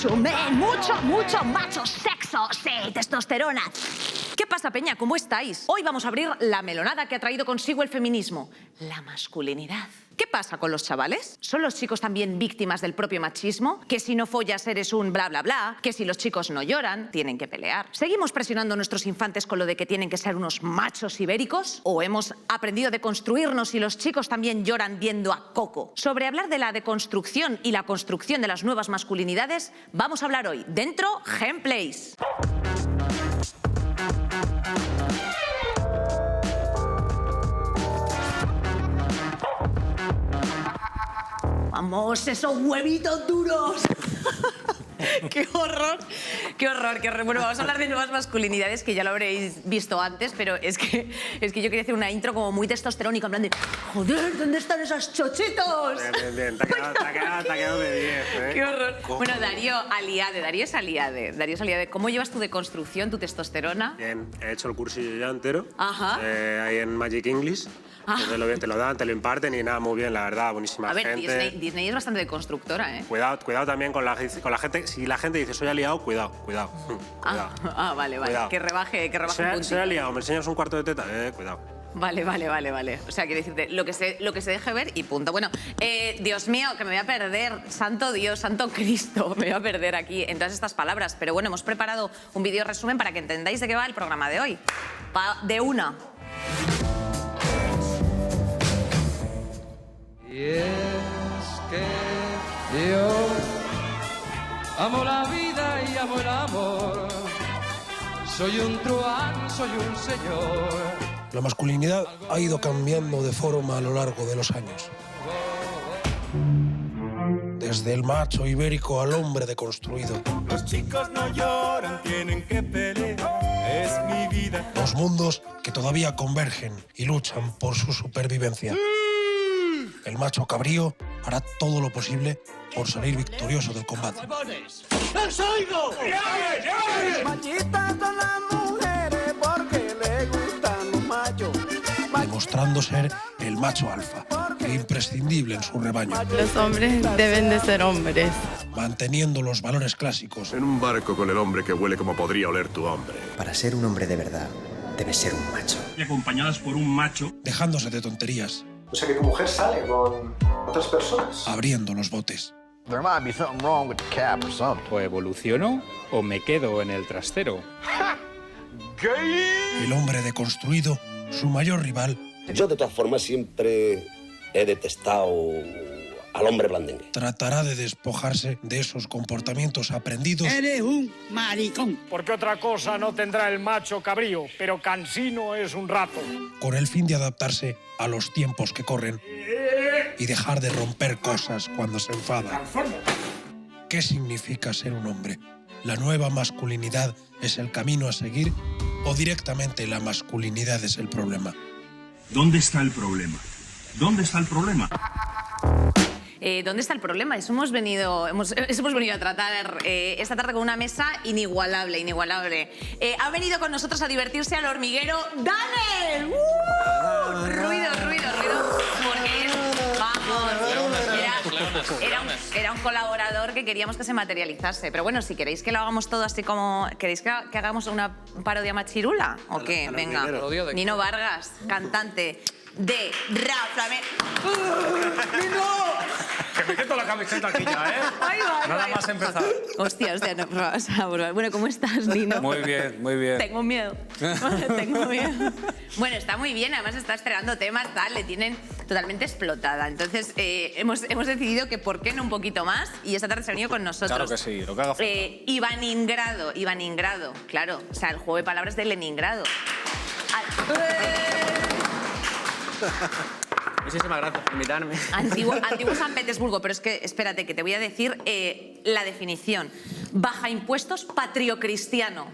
macho men, mucho macho sexo, sí, testosterona. ¿Qué pasa, Peña? ¿Cómo estáis? Hoy vamos a abrir la melonada que ha traído consigo el feminismo, la masculinidad. ¿Qué pasa con los chavales? ¿Son los chicos también víctimas del propio machismo? ¿Que si no follas eres un bla bla bla? ¿Que si los chicos no lloran, tienen que pelear? ¿Seguimos presionando a nuestros infantes con lo de que tienen que ser unos machos ibéricos? ¿O hemos aprendido a deconstruirnos y los chicos también lloran viendo a Coco? Sobre hablar de la deconstrucción y la construcción de las nuevas masculinidades, vamos a hablar hoy dentro Gameplays. Vamos, esos huevitos duros. ¡Qué horror! ¡Qué horror! ¡Qué horror! Bueno, vamos a hablar de nuevas masculinidades, que ya lo habréis visto antes, pero es que yo quería hacer una intro como muy testosterónica, en plan de ¡joder, ¿dónde están esos chochitos? Bien, te ha quedado de 10, ¿eh? ¡Qué horror! Bueno, Darío es aliade. ¿Cómo llevas tu deconstrucción, tu testosterona? Bien, he hecho el cursillo ya entero. Ajá. Ahí en Magic English. Te lo dan, te lo imparten y nada, muy bien, la verdad, buenísima A ver, gente. Disney es bastante deconstructora, ¿eh? Cuidado también con la gente. Si la gente dice soy aliado, cuidado. Vale. Cuidado. Que rebaje un puntito. Soy aliado, me enseñas un cuarto de teta, cuidado. Vale. O sea, quiero decirte, lo que se deje ver y punto. Bueno, Dios mío, que me voy a perder, santo Dios, santo Cristo, me voy a perder aquí en todas estas palabras. Pero bueno, hemos preparado un vídeo resumen para que entendáis de qué va el programa de hoy. De una. Y es que yo amo la vida y amo el amor. Soy un truán, soy un señor. La masculinidad ha ido cambiando de forma a lo largo de los años. Desde el macho ibérico al hombre deconstruido. Los chicos no lloran, tienen que pelear. Es mi vida. Los mundos que todavía convergen y luchan por su supervivencia. El macho cabrío hará todo lo posible por salir victorioso del combate. ¡Les oigo! Machistas son las mujeres porque les gustan los machos. Demostrando ser el macho alfa, el imprescindible en su rebaño. Los hombres deben de ser hombres. Manteniendo los valores clásicos. En un barco con el hombre que huele como podría oler tu hombre. Para ser un hombre de verdad, debes ser un macho. Y acompañadas por un macho. Dejándose de tonterías. O sea que tu mujer sale con otras personas. Abriendo los botes. There might be something wrong with the cap or something. O evoluciono o me quedo en el trastero. El hombre deconstruido, su mayor rival. Yo de todas formas siempre he detestado al hombre blandengue. Tratará de despojarse de esos comportamientos aprendidos. Eres un maricón. Porque otra cosa no tendrá el macho cabrío, pero cansino es un rato. Con el fin de adaptarse a los tiempos que corren y dejar de romper cosas cuando se enfada. ¿Qué significa ser un hombre? ¿La nueva masculinidad es el camino a seguir o directamente la masculinidad es el problema? ¿Dónde está el problema? ¿Dónde está el problema? ¿Dónde está el problema? Eso hemos venido a tratar esta tarde con una mesa inigualable. Ha venido con nosotros a divertirse al hormiguero ¡Daniel! Ruido. Porque era un colaborador que queríamos que se materializase. Pero bueno, si queréis que lo hagamos todo así como... ¿Queréis que hagamos una parodia machirula? ¿O qué? Venga. Nino Vargas, cantante de rap flamenco. ¡Nino! Que me quito la camiseta aquí ya, ¿eh? Nada más empezar. Hostia, no, vas a probar. Bueno, ¿cómo estás, Nino? Muy bien. Tengo miedo. Bueno, está muy bien, además está estrenando temas, tal, le tienen totalmente explotada. Entonces, hemos decidido que por qué no un poquito más, y esta tarde se ha venido con nosotros. Claro que sí, lo que haga falta. Ivaningrado, claro. O sea, el juego de palabras de Leningrado. Muchísimas gracias por invitarme. Antiguo San Petersburgo, pero es que, espérate, que te voy a decir la definición. Baja impuestos, patriocristiano.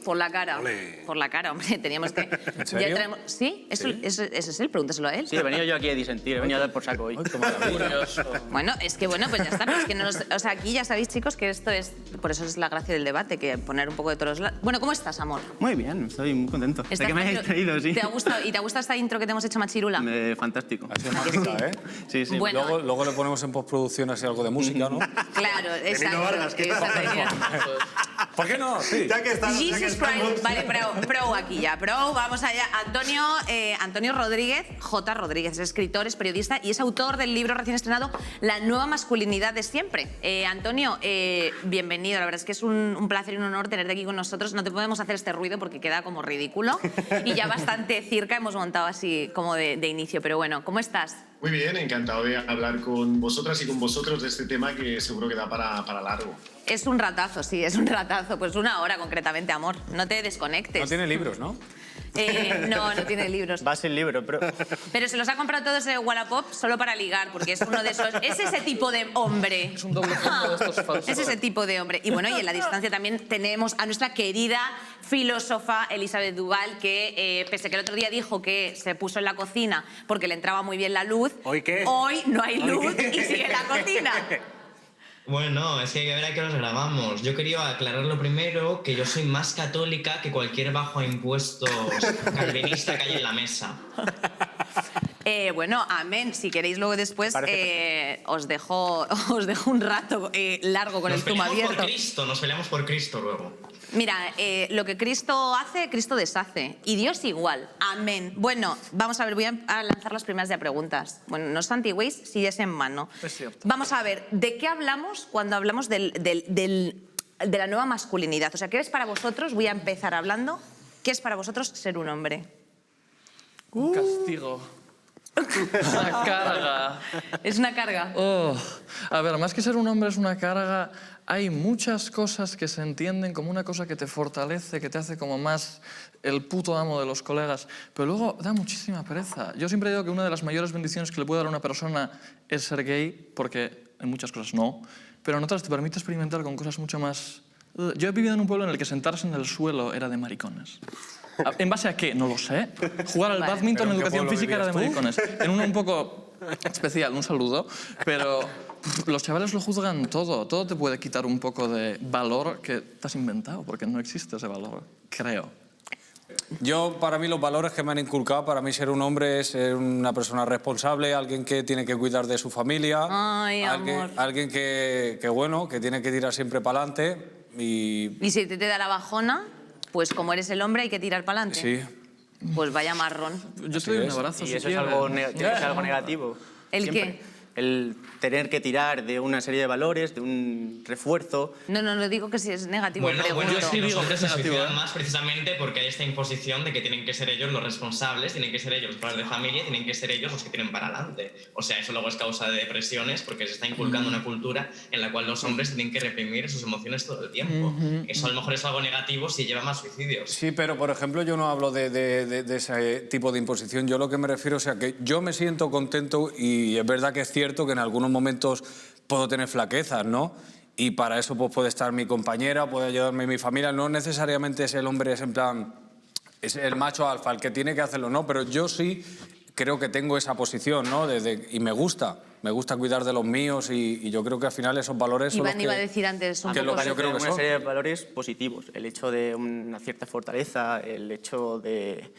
Por la cara. Ole. Por la cara, hombre, teníamos que... ¿En serio? ¿Sí? ¿Ese es él? Pregúntaselo a él. Sí, he venido yo aquí a disentir, he venido a dar por saco hoy. Bueno, es que pues ya está. Pero es que o sea, aquí ya sabéis, chicos, que esto es... Por eso es la gracia del debate, que poner un poco de todos los lados. Bueno, ¿cómo estás, amor? Muy bien, estoy muy contento de que me hayáis traído, sí. ¿Te ha gustado? ¿Y te ha gustado esta intro que te hemos hecho, Machirula? Fantástico. Ha sido mágica, ¿eh? Sí, sí. Bueno. Luego le ponemos en postproducción así algo de música, ¿no? Claro, exacto. Vargas, ¿qué tal? ¿Por qué no? Sí. Ya que estás, Jesus Christ. Vale, pro aquí ya. Pro, vamos allá. Antonio Rodríguez, J. Rodríguez, es escritor, es periodista y es autor del libro recién estrenado La nueva masculinidad de siempre. Antonio, bienvenido. La verdad es que es un placer y un honor tenerte aquí con nosotros. No te podemos hacer este ruido porque queda como ridículo y ya bastante circa hemos montado así como de inicio. Pero bueno, ¿cómo estás? Muy bien, encantado de hablar con vosotras y con vosotros de este tema que seguro que da para largo. Es un ratazo, sí, es un ratazo. Pues 1 hora concretamente, amor. No te desconectes. No tiene libros, ¿no? No tiene libros. Va sin libro, pero... Pero se los ha comprado todos en Wallapop solo para ligar, porque es uno de esos... Es ese tipo de hombre. Es un doble fondo de estos falsos. Es ese tipo de hombre. Y bueno, y en la distancia también tenemos a nuestra querida filósofa Elizabeth Duval, que pese que el otro día dijo que se puso en la cocina porque le entraba muy bien la luz. ¿Hoy qué? Hoy no hay luz y sigue en la cocina. Bueno, es que hay que ver a qué los grabamos. Yo quería aclarar lo primero, que yo soy más católica que cualquier bajo a impuestos calvinista que hay en la mesa. Bueno, amén. Si queréis luego después os dejo un rato largo con el zoom abierto. Nos peleamos por Cristo luego. Mira, lo que Cristo hace, Cristo deshace. Y Dios igual. Amén. Bueno, vamos a ver, voy a lanzar las primeras ya preguntas. Bueno, no os antiguéis si es en mano. Es cierto. Vamos a ver, ¿de qué hablamos cuando hablamos de la nueva masculinidad? O sea, ¿qué es para vosotros? Voy a empezar hablando. ¿Qué es para vosotros ser un hombre? Un castigo. Una carga. Es una carga. Oh. A ver, más que ser un hombre es una carga. Hay muchas cosas que se entienden como una cosa que te fortalece, que te hace como más el puto amo de los colegas, pero luego da muchísima pereza. Yo siempre digo que una de las mayores bendiciones que le puede dar a una persona es ser gay, porque en muchas cosas no, pero en otras te permite experimentar con cosas mucho más... Yo he vivido en un pueblo en el que sentarse en el suelo era de maricones. ¿En base a qué? No lo sé. Jugar al badminton en educación física era de maricones. En uno un poco especial, un saludo, pero los chavales lo juzgan todo. Todo te puede quitar un poco de valor que te has inventado, porque no existe ese valor, creo. Yo, para mí, los valores que me han inculcado, para mí ser un hombre es ser una persona responsable, alguien que tiene que cuidar de su familia, Ay, amor. alguien que bueno, que tiene que tirar siempre para adelante y... ¿Y si te da la bajona? Pues como eres el hombre hay que tirar para adelante. Sí. Pues vaya marrón. Yo estoy un abrazo. Y si eso es quieres. algo, tiene que ser algo negativo. ¿El Siempre. qué? El tener que tirar de una serie de valores, de un refuerzo. No digo que si es negativo. Bueno, pregunto. yo sí digo que se suicidan más precisamente porque hay esta imposición de que tienen que ser ellos los responsables, tienen que ser ellos los padres de familia, tienen que ser ellos los que tienen para adelante. O sea, eso luego es causa de depresiones porque se está inculcando una cultura en la cual los hombres tienen que reprimir sus emociones todo el tiempo. Eso a lo mejor es algo negativo si lleva más suicidios. Sí, pero por ejemplo yo no hablo de ese tipo de imposición. Yo lo que me refiero, o sea, que yo me siento contento y es verdad que es cierto que en algunos momentos puedo tener flaquezas, ¿no? Y para eso pues, puede estar mi compañera, puede ayudarme mi familia. No necesariamente es el hombre, es en plan, es el macho alfa, el que tiene que hacerlo, ¿no? Pero yo sí creo que tengo esa posición, ¿no? Y me gusta cuidar de los míos y yo creo que al final esos valores son los que... Iván iba a decir antes un Que poco... yo creo que son una serie de valores positivos. El hecho de una cierta fortaleza, el hecho de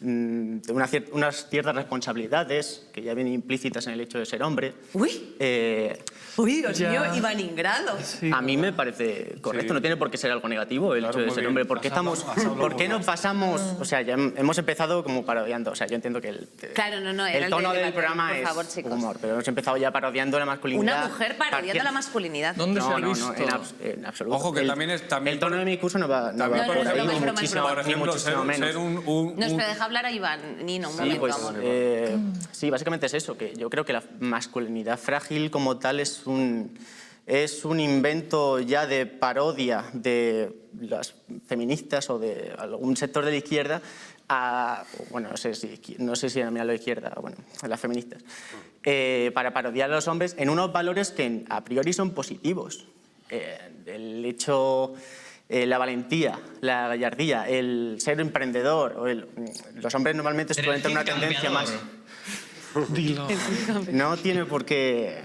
unas ciertas responsabilidades que ya vienen implícitas en el hecho de ser hombre. Uy, Dios mío, Iván Ingrado. Sí, a mí me parece correcto, no tiene por qué ser algo negativo el hecho de ser hombre. ¿Por qué no pasamos? O sea, ya hemos empezado como parodiando. O sea, yo entiendo que el tono del programa es humor, pero hemos empezado ya parodiando la masculinidad. Una mujer parodiando la masculinidad. ¿Dónde se ha visto? En absoluto. Ojo, que también es... El tono de mi curso no va por ahí, ni muchísimo menos. No, espera, deja hablar a Iván, Nino, un momento, pues, amor. sí, básicamente es eso, que yo creo que la masculinidad frágil como tal es un invento ya de parodia de las feministas o de algún sector de la izquierda bueno, no sé si a la izquierda, bueno, a las feministas, para parodiar a los hombres en unos valores que a priori son positivos. El hecho la valentía, la gallardía, el ser emprendedor. Los hombres normalmente suelen tener una tendencia más... No tiene por qué...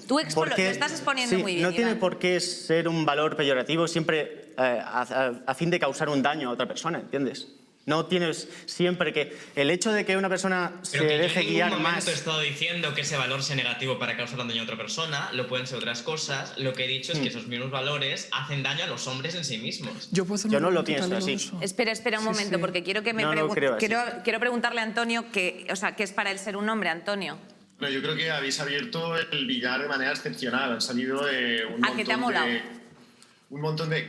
Tú lo estás exponiendo muy bien, no tiene Iván. por qué ser un valor peyorativo siempre a fin de causar un daño a otra persona, ¿entiendes? No tienes siempre que... El hecho de que una persona se deje guiar en ningún más... momento he estado diciendo que ese valor sea negativo para causar daño a otra persona, lo pueden ser otras cosas. Lo que he dicho es que esos mismos valores hacen daño a los hombres en sí mismos. Yo no lo pienso así. Espera un momento, porque quiero que me quiero preguntarle a Antonio qué es para él ser un hombre, Antonio. Bueno, yo creo que habéis abierto el billar de manera excepcional. Han salido ¿A qué te ha molado? un montón de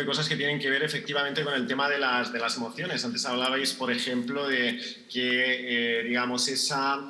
cosas que tienen que ver efectivamente con el tema de las emociones. Antes hablabais, por ejemplo, de que, digamos, esa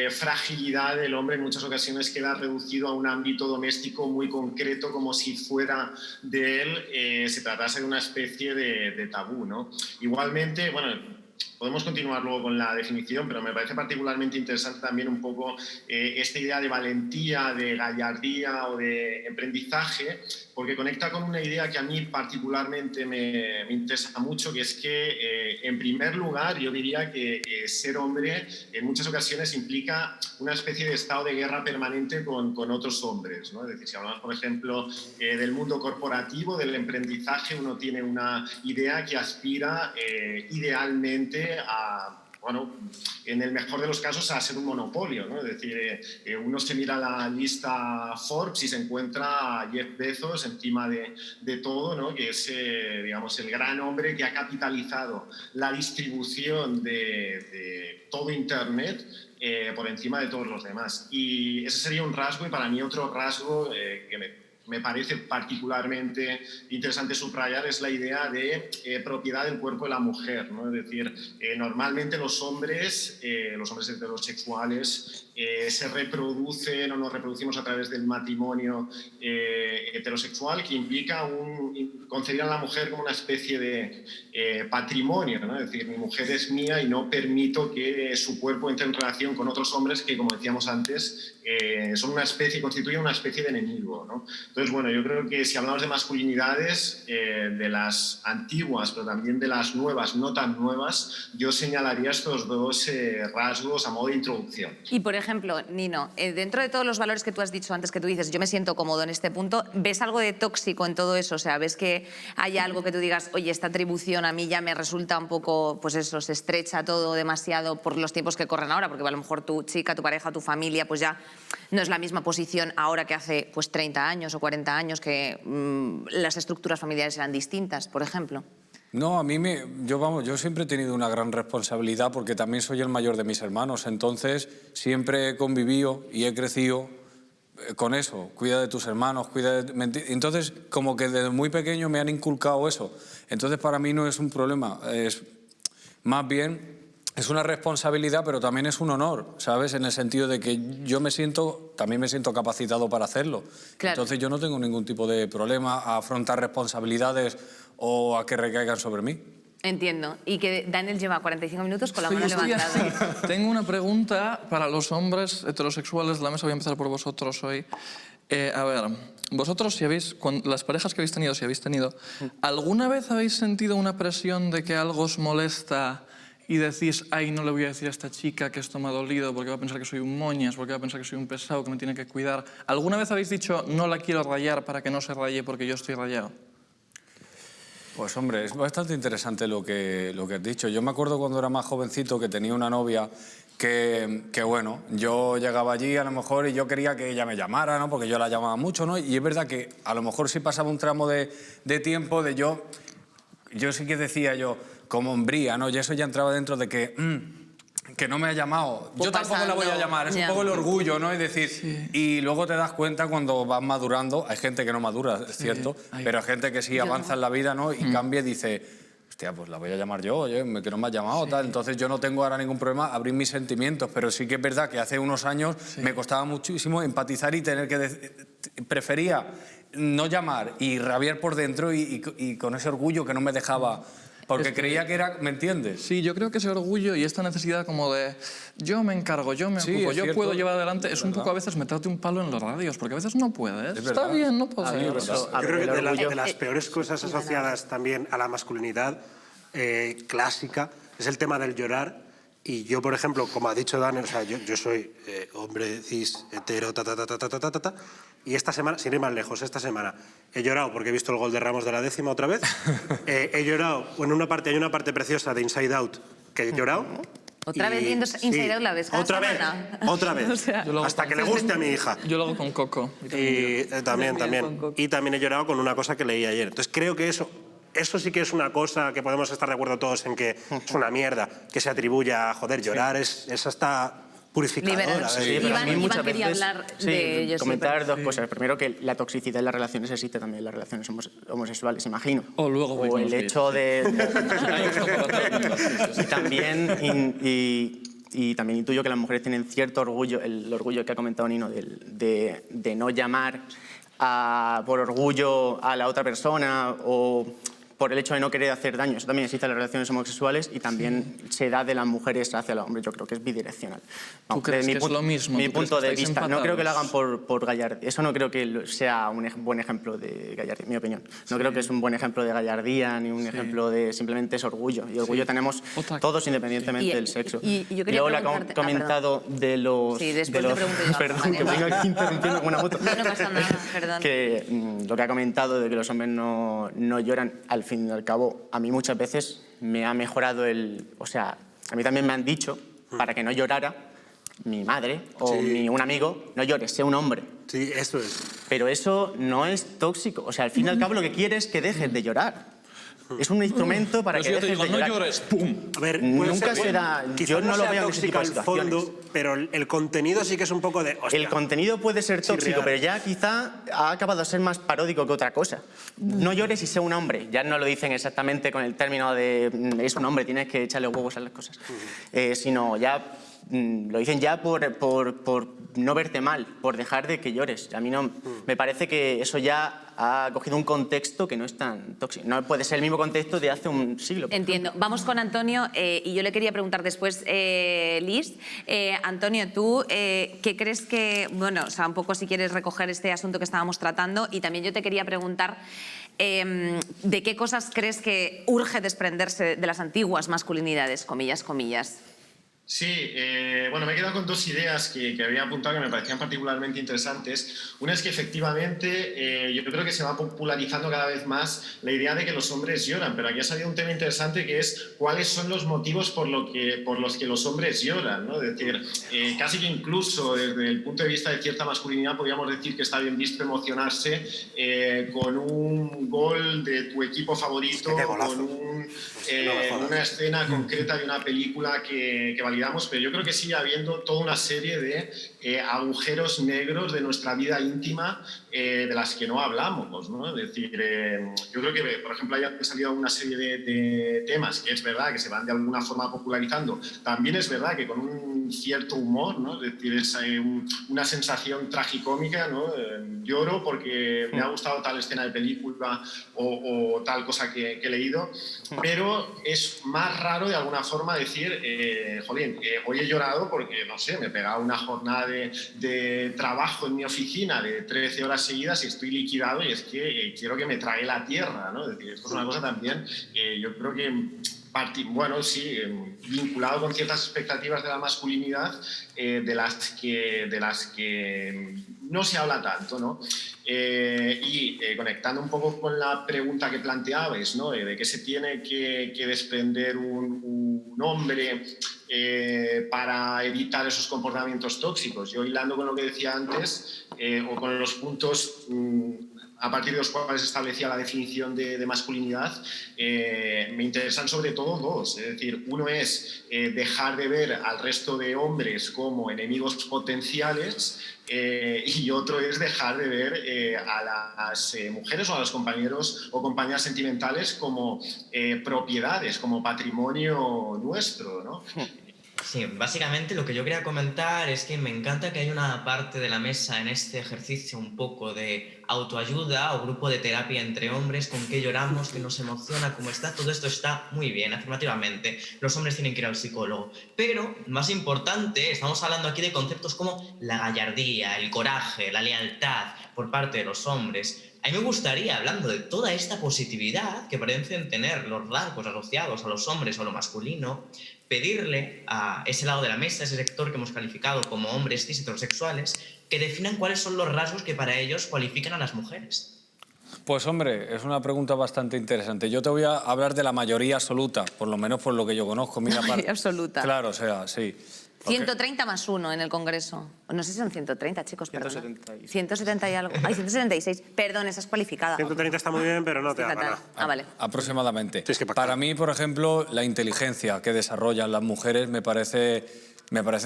fragilidad del hombre en muchas ocasiones queda reducido a un ámbito doméstico muy concreto, como si fuera de él se tratase de una especie de tabú, ¿no? Igualmente, bueno, podemos continuar luego con la definición, pero me parece particularmente interesante también un poco esta idea de valentía, de gallardía o de emprendizaje, porque conecta con una idea que a mí particularmente me interesa mucho, que es que, en primer lugar, yo diría que ser hombre en muchas ocasiones implica una especie de estado de guerra permanente con otros hombres, ¿no? Es decir, si hablamos, por ejemplo, del mundo corporativo, del emprendizaje, uno tiene una idea que aspira idealmente a, bueno, en el mejor de los casos, a ser un monopolio, ¿no? Es decir, uno se mira la lista Forbes y se encuentra a Jeff Bezos encima de todo, ¿no? Que es, digamos, el gran hombre que ha capitalizado la distribución de todo Internet por encima de todos los demás. Y ese sería un rasgo, y para mí otro rasgo que me parece particularmente interesante subrayar es la idea de propiedad del cuerpo de la mujer, ¿no? Es decir, normalmente los hombres heterosexuales se reproducen o nos reproducimos a través del matrimonio heterosexual, que implica concebir a la mujer como una especie de patrimonio, ¿no? Es decir, mi mujer es mía y no permito que su cuerpo entre en relación con otros hombres que, como decíamos antes, son una especie, constituyen una especie de enemigo, ¿no? Entonces, bueno, yo creo que si hablamos de masculinidades, de las antiguas, pero también de las nuevas, no tan nuevas, yo señalaría estos dos rasgos a modo de introducción. Y, por ejemplo, Nino, dentro de todos los valores que tú has dicho antes, que tú dices, yo me siento cómodo en este punto, ¿ves algo de tóxico en todo eso? O sea, ¿ves que hay algo que tú digas, oye, esta atribución a mí ya me resulta un poco, pues eso, se estrecha todo demasiado por los tiempos que corren ahora? Porque a lo mejor tu chica, tu pareja, tu familia, pues ya no es la misma posición ahora que hace pues 30 años o 40 años, que las estructuras familiares eran distintas, por ejemplo. No, yo siempre he tenido una gran responsabilidad porque también soy el mayor de mis hermanos, entonces siempre he convivido y he crecido con eso, cuida de tus hermanos, entonces como que desde muy pequeño me han inculcado eso, entonces para mí no es un problema, es más bien... Es una responsabilidad, pero también es un honor, ¿sabes? En el sentido de que también me siento capacitado para hacerlo. Claro. Entonces yo no tengo ningún tipo de problema a afrontar responsabilidades o a que recaigan sobre mí. Entiendo. Y que Daniel lleva 45 minutos con la mano levantada. Tengo una pregunta para los hombres heterosexuales de la mesa. Voy a empezar por vosotros hoy. A ver, vosotros, las parejas que habéis tenido, ¿alguna vez habéis sentido una presión de que algo os molesta y decís, ay, no le voy a decir a esta chica que esto me ha dolido porque va a pensar que soy un moñas, porque va a pensar que soy un pesado, que me tiene que cuidar? ¿Alguna vez habéis dicho, no la quiero rayar para que no se raye porque yo estoy rayado? Pues hombre, es bastante interesante lo que has dicho. Yo me acuerdo cuando era más jovencito que tenía una novia que bueno, yo llegaba allí a lo mejor y yo quería que ella me llamara, ¿no? Porque yo la llamaba mucho, ¿no? Y es verdad que a lo mejor sí pasaba un tramo de tiempo de yo sí que decía yo, como hombría, ¿no? Y eso ya entraba dentro de que no me ha llamado. Pues yo tampoco la voy a llamar, es un poco el orgullo, ¿no? Es decir, sí. Y luego te das cuenta cuando vas madurando, hay gente que no madura, es cierto, pero hay gente que sí avanza en la vida, ¿no? Y cambia y dice, hostia, pues la voy a llamar yo, oye, que no me ha llamado, tal. Entonces yo no tengo ahora ningún problema abrir mis sentimientos, pero sí que es verdad que hace unos años me costaba muchísimo empatizar y tener que... Prefería no llamar y rabiar por dentro y con ese orgullo que no me dejaba Porque creía que era... ¿Me entiendes? Sí, yo creo que ese orgullo y esta necesidad como de yo me encargo, yo me ocupo, yo puedo llevar adelante, es un poco a veces meterte un palo en los radios, porque a veces no puedes. Está bien, no puedo. Yo creo que de las peores cosas asociadas también a la masculinidad clásica es el tema del llorar. Y yo, por ejemplo, como ha dicho Dani, o sea, yo soy hombre cis, hetero, y esta semana, sin ir más lejos, esta semana he llorado porque he visto el gol de Ramos de la 10ª otra vez. He llorado, hay una parte preciosa de Inside Out que he llorado. ¿Otra vez viendo Inside Out la ves cada semana? Otra vez, O sea, hasta que le guste a mi hija. Yo lo hago con Coco. Y también. Y también he llorado con una cosa que leí ayer. Entonces creo que eso sí que es una cosa que podemos estar de acuerdo todos en que es una mierda, que se atribuye a, joder, llorar es hasta purificadora. Iván quería hablar de ello. Comentar dos cosas. Primero, que la toxicidad en las relaciones existe también en las relaciones homosexuales, imagino. O el hecho de... Y también... Y también intuyo que las mujeres tienen cierto orgullo, el orgullo que ha comentado Nino, de no llamar por orgullo a la otra persona o por el hecho de no querer hacer daño. Eso también existe en las relaciones homosexuales y también se da de las mujeres hacia los hombres. Yo creo que es bidireccional. ¿Tú crees que es lo mismo? Mi punto de vista. Empatados? No creo que lo hagan por gallardía. Eso no creo que sea un buen ejemplo de gallardía, mi opinión. No creo que es un buen ejemplo de gallardía ni un ejemplo de... Simplemente es orgullo. Y orgullo tenemos todos independientemente del sexo. Y yo quería luego lo que ha comentado de los... Sí, después te pregunto yo. Perdón, que vengo aquí interrumpiendo con una moto. No pasa nada, perdón. Que lo que ha comentado de que los hombres no lloran, al fin y al cabo, a mí muchas veces me ha mejorado o sea, a mí también me han dicho, para que no llorara, mi madre o un amigo, no llores, sé un hombre. Sí, eso es. Pero eso no es tóxico. O sea, al fin y al cabo lo que quiere es que dejes de llorar. Es un instrumento para que dejes de llorar. No llores, ¡pum! A ver, nunca se da... Yo no lo veo en ese tipo de situaciones. Fondo, pero el contenido sí que es un poco de... Hostia, el contenido puede ser tóxico, pero ya quizá ha acabado a ser más paródico que otra cosa. No llores y sé un hombre. Ya no lo dicen exactamente con el término de es un hombre, tienes que echarle huevos a las cosas. Sino ya... lo dicen ya por no verte mal, por dejar de que llores. A mí no... Me parece que eso ya ha cogido un contexto que no es tan tóxico. No puede ser el mismo contexto de hace un siglo. Entiendo. Vamos con Antonio y yo le quería preguntar después, Liz. Antonio, ¿tú qué crees que... Bueno, o sea, un poco si quieres recoger este asunto que estábamos tratando, y también yo te quería preguntar de qué cosas crees que urge desprenderse de las antiguas masculinidades, comillas, comillas. Sí, bueno, me he quedado con dos ideas que había apuntado que me parecían particularmente interesantes. Una es que efectivamente yo creo que se va popularizando cada vez más la idea de que los hombres lloran, pero aquí ha salido un tema interesante que es cuáles son los motivos por los que los hombres lloran, ¿no? Es decir, casi que incluso desde el punto de vista de cierta masculinidad podríamos decir que está bien visto emocionarse con un gol de tu equipo favorito, con una escena concreta de una película que validamos, pero yo creo que sigue habiendo toda una serie de agujeros negros de nuestra vida íntima de las que no hablamos, ¿no? Es decir, yo creo que, por ejemplo, haya salido una serie de temas que es verdad que se van de alguna forma popularizando. También es verdad que con un cierto humor, ¿no? Es decir, es una sensación tragicómica, ¿no? Lloro porque me ha gustado tal escena de película o tal cosa que he leído, pero es más raro de alguna forma decir, jolín, hoy he llorado porque, no sé, me he pegado una jornada de trabajo en mi oficina de 13 horas seguidas y estoy liquidado y es que quiero que me trague la tierra, ¿no? Es decir, esto es una cosa también, yo creo que, bueno, sí, vinculado con ciertas expectativas de la masculinidad de las que no se habla tanto, ¿no? Conectando un poco con la pregunta que planteabais, ¿no? De que se tiene que desprender un hombre para evitar esos comportamientos tóxicos. Yo, hilando con lo que decía antes, o con los puntos a partir de los cuales establecía la definición de masculinidad, me interesan sobre todo dos. Es decir, uno es dejar de ver al resto de hombres como enemigos potenciales, y otro es dejar de ver a las mujeres o a los compañeros o compañeras sentimentales como propiedades, como patrimonio nuestro, ¿no? Sí, básicamente lo que yo quería comentar es que me encanta que haya una parte de la mesa en este ejercicio un poco de autoayuda o grupo de terapia entre hombres, con qué lloramos, qué nos emociona, cómo está, todo esto está muy bien, afirmativamente. Los hombres tienen que ir al psicólogo. Pero, más importante, estamos hablando aquí de conceptos como la gallardía, el coraje, la lealtad por parte de los hombres. A mí me gustaría, hablando de toda esta positividad que parecen tener los rasgos asociados a los hombres o a lo masculino, pedirle a ese lado de la mesa, ese sector que hemos calificado como hombres cis heterosexuales, que definan cuáles son los rasgos que para ellos cualifican a las mujeres. Pues hombre, es una pregunta bastante interesante. Yo te voy a hablar de la mayoría absoluta, por lo menos por lo que yo conozco. Mira, Mayoría absoluta. Claro, o sea, sí. 130 más 1 en el Congreso. No sé si son 130, chicos, perdón. 176. 170 y algo. Ay, 176. Perdón, esa es cualificada. 130 está muy bien, pero no te da nada. Ah, vale. Aproximadamente. Para mí, por ejemplo, la inteligencia que desarrollan las mujeres me parecen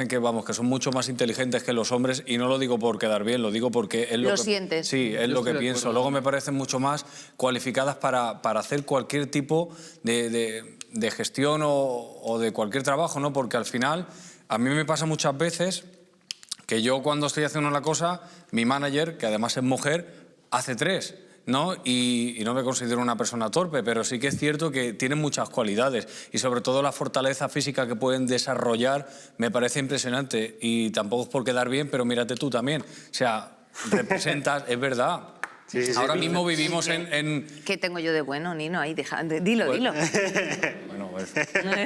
que, vamos, que son mucho más inteligentes que los hombres, y no lo digo por quedar bien, lo digo porque es lo que sientes. Sí, es lo que pienso. Luego me parecen mucho más cualificadas para hacer cualquier tipo de gestión o de cualquier trabajo, ¿no? Porque al final, a mí me pasa muchas veces que yo, cuando estoy haciendo una cosa, mi manager, que además es mujer, hace 3. ¿No? Y no me considero una persona torpe, pero sí que es cierto que tienen muchas cualidades, y sobre todo la fortaleza física que pueden desarrollar me parece impresionante. Y tampoco es por quedar bien, pero mírate tú también. O sea, representas, es verdad. Sí, sí, ahora sí, mismo sí, vivimos en... ¿Qué tengo yo de bueno, Nino? Ahí, dilo. Bueno, pues...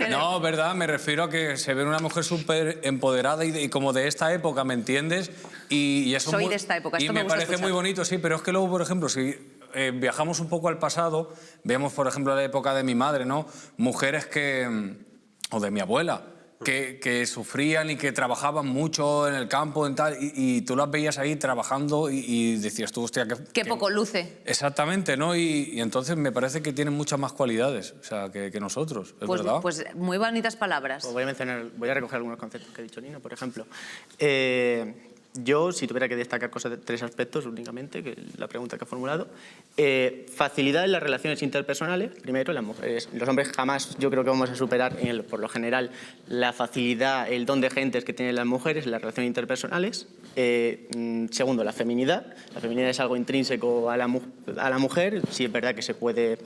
No, verdad, me refiero a que se ve una mujer súper empoderada y como de esta época, ¿me entiendes? Y eso Soy de esta época, esto me gusta parece escuchar. muy bonito, sí, pero es que luego, por ejemplo, si viajamos un poco al pasado, vemos, por ejemplo, la época de mi madre, ¿no? Mujeres o de mi abuela, que sufrían y que trabajaban mucho en el campo y tú las veías ahí trabajando y decías tú, hostia, Qué poco luce. Exactamente, ¿no? Y entonces me parece que tienen muchas más cualidades, o sea, que nosotros, ¿es verdad? Pues muy bonitas palabras. Pues voy a recoger algunos conceptos que ha dicho Nino, por ejemplo. Yo, si tuviera que destacar cosas de 3 aspectos únicamente, que es la pregunta que ha formulado, facilidad en las relaciones interpersonales. Primero, los hombres jamás, yo creo que vamos a superar, por lo general, la facilidad, el don de gentes que tienen las mujeres en las relaciones interpersonales. Segundo, la feminidad. La feminidad es algo intrínseco a la mujer. Sí es verdad que se puede,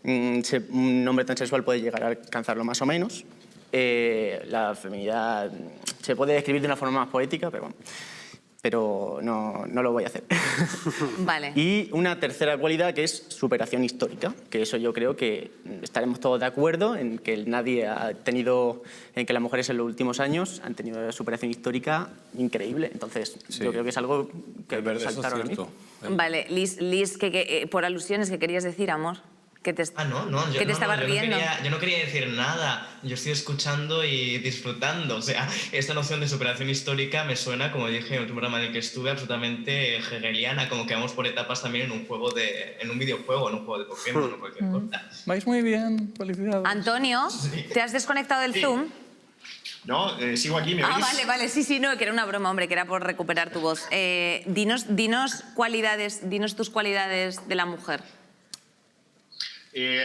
un hombre tan sexual puede llegar a alcanzarlo más o menos. La feminidad se puede describir de una forma más poética, pero no lo voy a hacer. Vale. Y una tercera cualidad, que es superación histórica, que eso yo creo que estaremos todos de acuerdo en que nadie ha tenido, en que las mujeres en los últimos años han tenido una superación histórica increíble. Entonces, sí, yo creo que es algo que hay que resaltar ahora mismo. Vale, Liz, por alusiones, ¿qué querías decir, amor? Yo no quería decir nada. Yo estoy escuchando y disfrutando. O sea, esta noción de superación histórica me suena, como dije en otro programa en el que estuve, absolutamente hegeliana, como que vamos por etapas también en un videojuego, en un juego de Pokémon o cualquier cosa. Vais muy bien, felicidades. Antonio, ¿te has desconectado del Zoom? No, sigo aquí, ¿me oís? Vale, sí, no, que era una broma, hombre, que era por recuperar tu voz. Dinos tus cualidades de la mujer.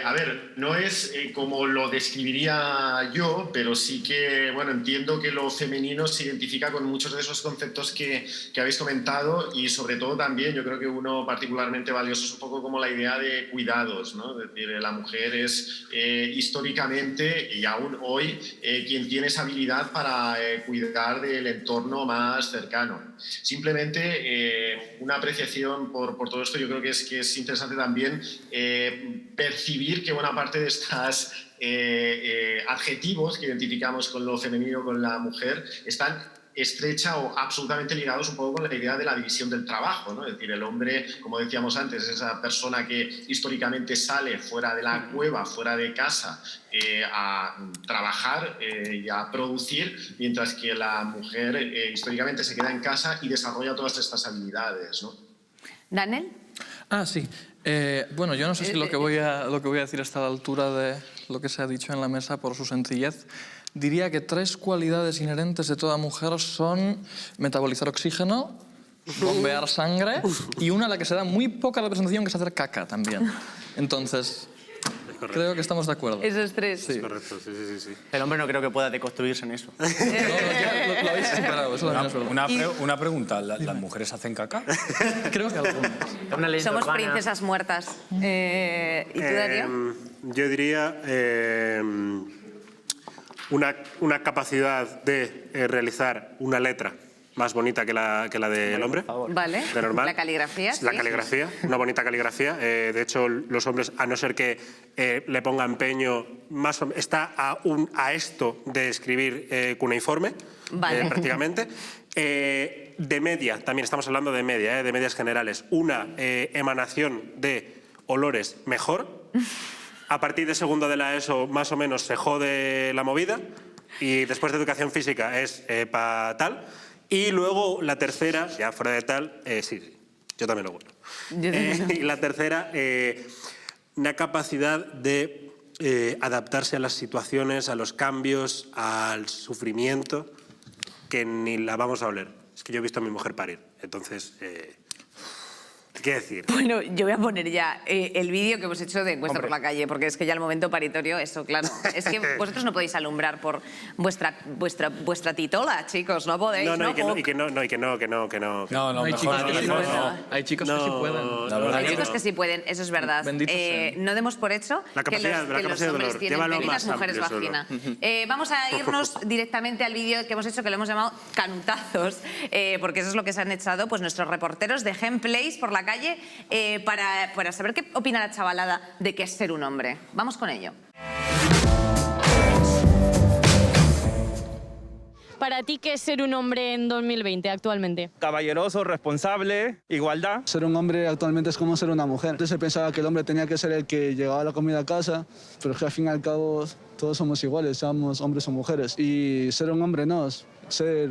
A ver, no es como lo describiría yo, pero sí que, bueno, entiendo que lo femenino se identifica con muchos de esos conceptos que habéis comentado, y sobre todo también yo creo que uno particularmente valioso es un poco como la idea de cuidados, ¿no? Es decir, la mujer es históricamente y aún hoy quien tiene esa habilidad para cuidar del entorno más cercano. Simplemente una apreciación por todo esto, yo creo que es interesante también percibir que buena parte de estos adjetivos que identificamos con lo femenino, con la mujer, están estrecha o absolutamente ligados un poco con la idea de la división del trabajo, ¿no? Es decir, el hombre, como decíamos antes, es esa persona que históricamente sale fuera de la cueva, fuera de casa, a trabajar y a producir, mientras que la mujer históricamente se queda en casa y desarrolla todas estas habilidades, ¿no? ¿Daniel? Sí. Bueno, yo no sé si lo que voy a decir está a la altura de lo que se ha dicho en la mesa por su sencillez. Diría que 3 cualidades inherentes de toda mujer son metabolizar oxígeno, bombear sangre y una a la que se da muy poca representación, que es hacer caca también. Entonces, Creo que estamos de acuerdo. Esos tres. Sí. Es correcto, sí. El hombre no creo que pueda deconstruirse en eso. Lo habéis superado, eso también es verdad. Una pregunta, ¿las mujeres hacen caca? Creo que algunas. Somos princesas muertas. ¿Y tú, Darío? Yo diría una capacidad de realizar una letra más bonita que la del hombre. Vale. De normal. La caligrafía. La caligrafía, una bonita caligrafía. De hecho, los hombres, a no ser que le ponga empeño, está a esto de escribir cuneiforme, prácticamente. De media, también estamos hablando de media, de medias generales. Una emanación de olores mejor. A partir de segundo de la ESO, más o menos, se jode la movida. Y después de educación física es para tal. Y luego la tercera, ya fuera de tal, sí, yo también lo vuelvo. Y la tercera, una capacidad de adaptarse a las situaciones, a los cambios, al sufrimiento, que ni la vamos a oler. Es que yo he visto a mi mujer parir, entonces... ¿Qué decir? Bueno, yo voy a poner ya el vídeo que hemos hecho de encuesta por la calle, porque es que ya el momento paritorio, eso, claro. Es que vosotros no podéis alumbrar por vuestra titola, chicos, no podéis. No, ¿no? y que no. No, hay mejor no. Hay chicos que sí pueden. Hay chicos que sí pueden, eso es verdad. No demos por hecho que los hombres tienen pene y las mujeres vagina. Vamos a irnos directamente al vídeo que hemos hecho, que lo hemos llamado Canutazos, porque eso es lo que se han echado pues nuestros reporteros de Gameplays por la calle para saber qué opina la chavalada de qué es ser un hombre. Vamos con ello. ¿Para ti qué es ser un hombre en 2020 actualmente? Caballeroso, responsable, igualdad. Ser un hombre actualmente es como ser una mujer. Antes se pensaba que el hombre tenía que ser el que llevaba la comida a casa, pero que al fin y al cabo todos somos iguales, seamos hombres o mujeres. Y ser un hombre no, ser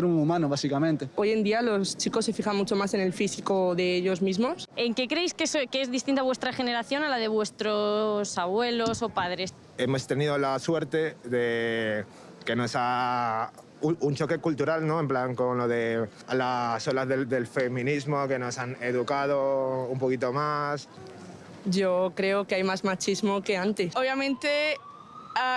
un humano, básicamente. Hoy en día los chicos se fijan mucho más en el físico de ellos mismos. ¿En qué creéis que es distinta vuestra generación a la de vuestros abuelos o padres? Hemos tenido la suerte de que nos ha... un choque cultural, ¿no? En plan, con lo de las olas del feminismo, que nos han educado un poquito más. Yo creo que hay más machismo que antes. Obviamente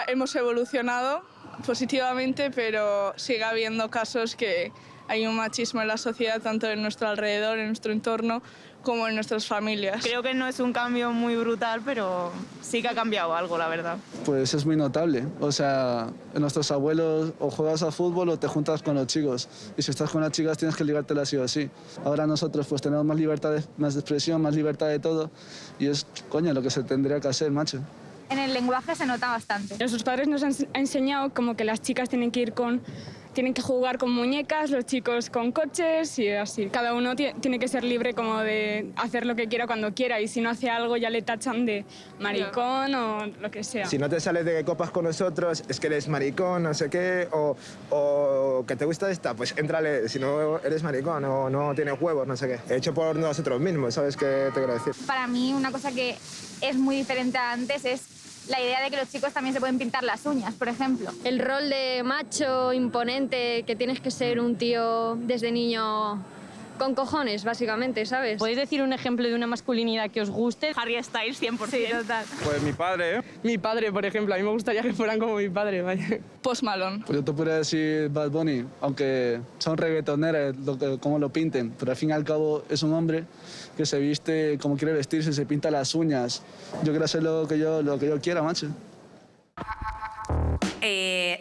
hemos evolucionado positivamente, pero sigue habiendo casos que hay un machismo en la sociedad, tanto en nuestro alrededor, en nuestro entorno, como en nuestras familias. Creo que no es un cambio muy brutal, pero sí que ha cambiado algo, la verdad. Pues es muy notable. O sea, nuestros abuelos o juegas a fútbol o te juntas con los chicos. Y si estás con las chicas tienes que ligártelas sí o sí. Ahora nosotros pues tenemos más libertad, más de expresión, más libertad de todo. Y es, coño, lo que se tendría que hacer, macho. En el lenguaje se nota bastante. Nuestros padres nos han enseñado como que las chicas tienen que jugar con muñecas, los chicos con coches y así. Cada uno tiene que ser libre como de hacer lo que quiera cuando quiera y si no hace algo ya le tachan de maricón o lo que sea. Si no te sales de copas con nosotros es que eres maricón, no sé qué, o que te gusta esta, pues éntrale, si no eres maricón o no tienes huevos, no sé qué. Hecho por nosotros mismos, ¿sabes qué te quiero decir? Para mí una cosa que es muy diferente a antes es la idea de que los chicos también se pueden pintar las uñas, por ejemplo. El rol de macho imponente, que tienes que ser un tío desde niño con cojones, básicamente, ¿sabes? ¿Podéis decir un ejemplo de una masculinidad que os guste? Harry Styles, 100%. Sí, total. Pues mi padre, ¿eh? Mi padre, por ejemplo, a mí me gustaría que fueran como mi padre, vaya. Post Malone. Pues yo te podría decir Bad Bunny, aunque son reggaetoneras, como lo pinten, pero al fin y al cabo es un hombre que se viste como quiere vestirse, se pinta las uñas. Yo quiero hacer lo que yo quiera, macho.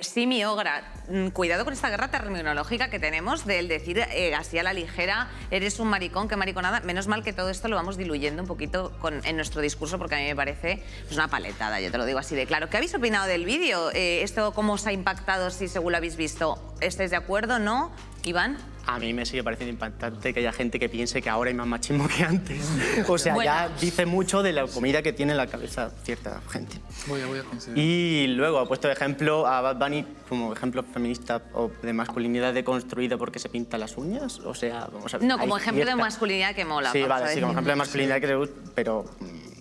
Simi Ogra, cuidado con esta guerra terminológica que tenemos del decir así a la ligera, eres un maricón, qué mariconada. Menos mal que todo esto lo vamos diluyendo un poquito en nuestro discurso porque a mí me parece pues, una paletada, yo te lo digo así de claro. ¿Qué habéis opinado del vídeo? ¿Esto cómo os ha impactado si según lo habéis visto? ¿Estáis de acuerdo, no? Iván. A mí me sigue pareciendo impactante que haya gente que piense que ahora hay más machismo que antes. O sea, bueno, ya dice mucho de la comida que tiene en la cabeza cierta gente. Voy a coincidir. Y luego ha puesto de ejemplo a Bad Bunny como ejemplo feminista o de masculinidad deconstruida porque se pinta las uñas. O sea, vamos a ver. No, como ejemplo de masculinidad que mola. Sí, vale, sí, como ejemplo de masculinidad que le gusta, pero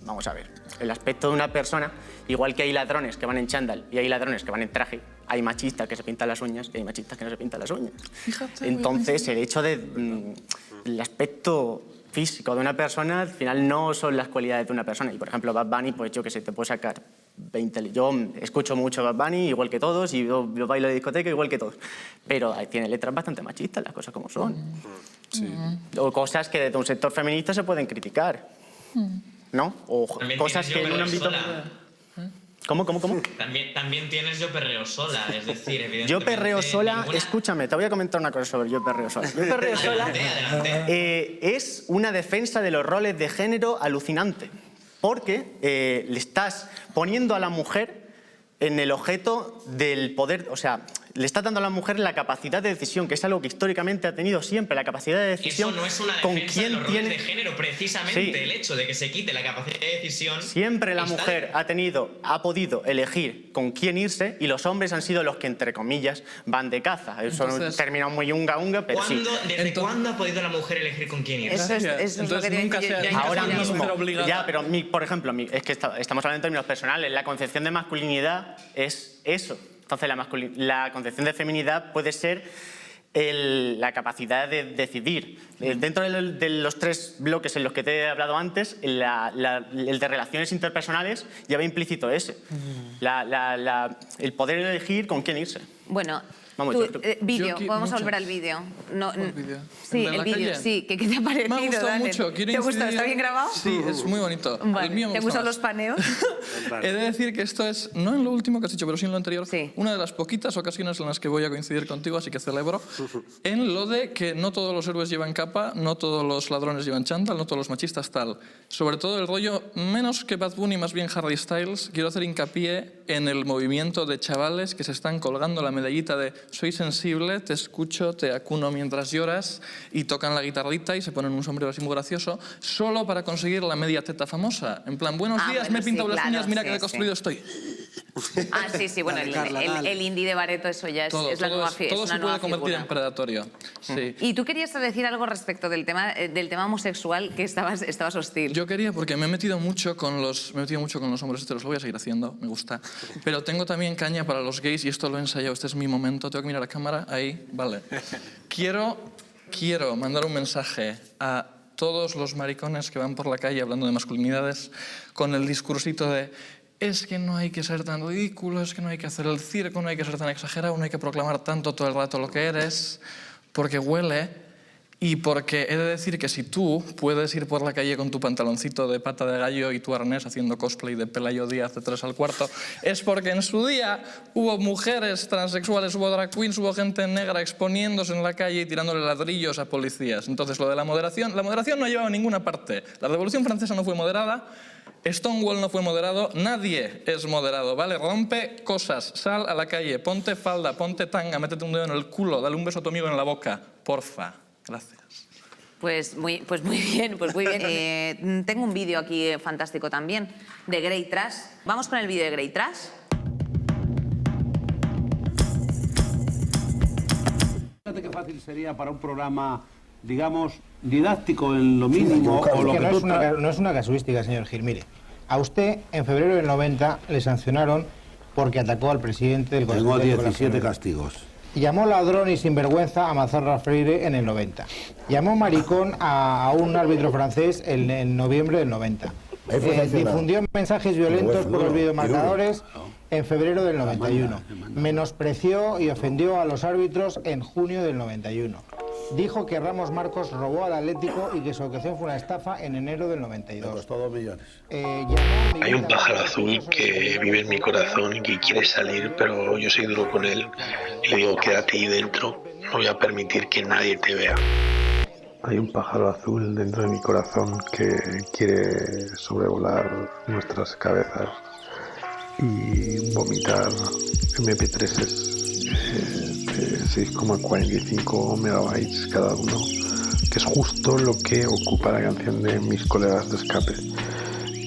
vamos a ver. El aspecto de una persona, igual que hay ladrones que van en chándal y hay ladrones que van en traje, hay machistas que se pintan las uñas y hay machistas que no se pintan las uñas. Fíjate, entonces, el hecho de el aspecto físico de una persona al final no son las cualidades de una persona. Y por ejemplo, Bad Bunny, pues yo que sé, te puedo sacar 20... Yo escucho mucho Bad Bunny, igual que todos, y yo bailo de discoteca igual que todos. Pero tiene letras bastante machistas, las cosas como son. Sí. O cosas que desde un sector feminista se pueden criticar, ¿no? O cosas que en un ámbito... ¿Cómo? También tienes Yo perreo sola, es decir, evidentemente... Yo perreo sola, escúchame, te voy a comentar una cosa sobre Yo perreo sola. Yo perreo sola es una defensa de los roles de género alucinante, porque le estás poniendo a la mujer en el objeto del poder, o sea, le estás dando a la mujer la capacidad de decisión, que es algo que históricamente ha tenido siempre, la capacidad de decisión. Eso no es una defensa de los roles de género, precisamente el hecho de que se quite la capacidad de decisión. Siempre la mujer ha podido elegir con quién irse y los hombres han sido los que, entre comillas, van de caza. Eso es un término muy unga, pero sí. ¿Desde cuándo ha podido la mujer elegir con quién irse? Eso es lo que nunca ahora mismo. Ya, pero por ejemplo, es que estamos hablando en términos personales. La concepción de masculinidad es eso. Entonces, la concepción de feminidad puede ser la capacidad de decidir. Dentro de los 3 bloques en los que te he hablado antes, el de relaciones interpersonales lleva implícito ese. El poder elegir con quién irse. Bueno, vamos, vídeo, vamos a volver al vídeo. Sí, el vídeo, sí. ¿Qué te ha parecido, Me ha gustado mucho. ¿Te gustó? ¿Está bien grabado? Sí, es muy bonito. Vale. El mío me ¿Te gusta gustan los paneos? He de decir que esto es, no en lo último que has dicho, pero sí en lo anterior, una de las poquitas ocasiones en las que voy a coincidir contigo, así que celebro, en lo de que no todos los héroes llevan capa, no todos los ladrones llevan chándal, no todos los machistas tal. Sobre todo el rollo, menos que Bad Bunny, más bien Harry Styles, quiero hacer hincapié en el movimiento de chavales que se están colgando la medallita de soy sensible, te escucho, te acuno mientras lloras, y tocan la guitarrita y se ponen un sombrero así muy gracioso, solo para conseguir la media teta famosa. En plan, buenos días, me he pintado las uñas, mira que deconstruido estoy. Sí, bueno, el indie de Bareto, eso ya es la nueva figura. Todo se puede convertir en predatorio. Sí. Y tú querías decir algo respecto del tema homosexual, que estabas hostil. Yo quería, porque me he metido mucho con los hombres heteros, lo voy a seguir haciendo, me gusta. Pero tengo también caña para los gays, y esto lo he ensayado, este es mi momento, tengo que mirar a cámara, ahí, vale. Quiero mandar un mensaje a todos los maricones que van por la calle hablando de masculinidades con el discursito de es que no hay que ser tan ridículo, es que no hay que hacer el circo, no hay que ser tan exagerado, no hay que proclamar tanto todo el rato lo que eres, porque huele. Y porque he de decir que si tú puedes ir por la calle con tu pantaloncito de pata de gallo y tu arnés haciendo cosplay de Pelayo Díaz de 3 al cuarto, es porque en su día hubo mujeres transexuales, hubo drag queens, hubo gente negra exponiéndose en la calle y tirándole ladrillos a policías. Entonces, lo de la moderación no ha llevado a ninguna parte. La Revolución Francesa no fue moderada, Stonewall no fue moderado, nadie es moderado, ¿vale? Rompe cosas, sal a la calle, ponte falda, ponte tanga, métete un dedo en el culo, dale un beso a tu amigo en la boca, porfa. Gracias. Pues muy bien. Tengo un vídeo aquí fantástico también de Grey Trash. Vamos con el vídeo de Grey Trash. Fíjate qué fácil sería para un programa, digamos, didáctico en lo mínimo. O lo que no es una casuística, señor Gil. Mire, a usted en febrero del 90 le sancionaron porque atacó al presidente del Consejo. Tengo 17 castigos. Llamó ladrón y sinvergüenza a Mazarra Freire en el 90. Llamó maricón a un árbitro francés en noviembre del 90. Difundió mensajes violentos por los videomarcadores en febrero del 91. Menospreció y ofendió a los árbitros en junio del 91. Dijo que Ramos Marcos robó al Atlético y que su actuación fue una estafa en enero del 92. Me costó 2 millones. Hay un pájaro azul que vive en mi corazón y que quiere salir, pero yo soy duro con él. Y le digo, quédate ahí dentro, no voy a permitir que nadie te vea. Hay un pájaro azul dentro de mi corazón que quiere sobrevolar nuestras cabezas y vomitar MP3s de 6,45 megabytes cada uno, que es justo lo que ocupa la canción de Mis colegas de escape,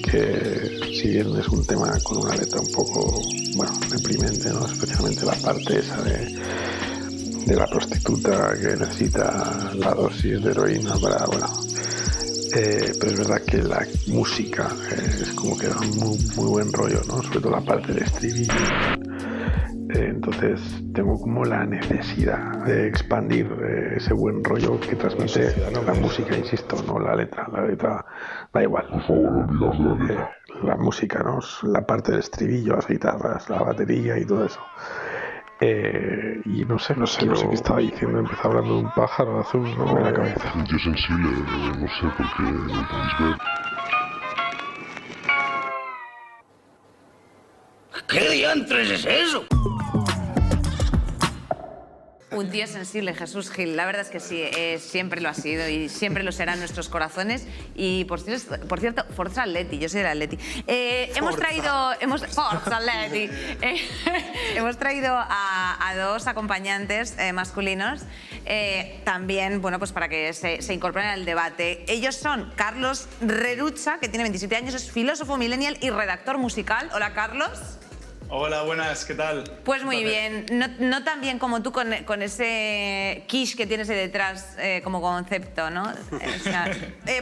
que si bien es un tema con una letra un poco, deprimente, ¿no? Especialmente la parte esa de la prostituta que necesita la dosis de heroína para, pero es verdad que la música es como que da muy buen rollo, ¿no? Sobre todo la parte de estribillo. Entonces tengo como la necesidad de expandir ese buen rollo que transmite la música, insisto, no la letra. La letra da igual. La música, ¿no? La parte del estribillo, las guitarras, la batería y todo eso. Y no sé qué estaba diciendo. Empezó hablando de un pájaro azul, no me da la cabeza. Un tío sensible, no sé por qué lo podéis ver. ¿Qué diantres es eso? Un tío sensible, Jesús Gil. La verdad es que sí, siempre lo ha sido y siempre lo será en nuestros corazones. Y por cierto, Forza Atleti, yo soy del Atleti. Forza Atleti. Hemos traído a dos acompañantes masculinos también, bueno, pues para que se incorporen al debate. Ellos son Carlos Rerucha, que tiene 27 años, es filósofo millennial y redactor musical. Hola, Carlos. Hola, buenas, ¿qué tal? Pues muy bien, no tan bien como tú con ese quiche que tienes ahí detrás como concepto, ¿no? O sea,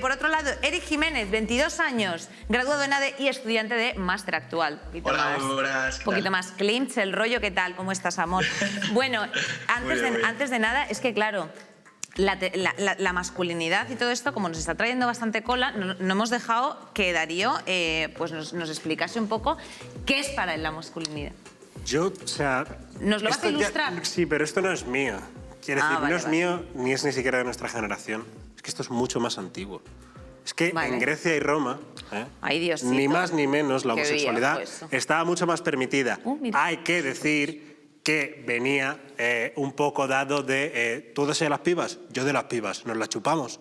por otro lado, Eric Jiménez, 22 años, graduado en ADE y estudiante de máster actual. Hola, buenas. Un poquito más Klimt, el rollo, ¿qué tal? ¿Cómo estás, amor? Bueno, antes de nada, es que claro, la masculinidad y todo esto, como nos está trayendo bastante cola, no hemos dejado que Darío pues nos explicase un poco qué es para él la masculinidad. Yo, o sea... ¿Nos lo vas a ilustrar? Sí, pero esto no es mío. Quiero decir, vale, no es mío ni es ni siquiera de nuestra generación. Es que esto es mucho más antiguo. Es que en Grecia y Roma, Ay, Diosito, ni más ni menos, la homosexualidad estaba mucho más permitida. Hay que decir que venía un poco dado de tú de las pibas, yo de las pibas, nos las chupamos.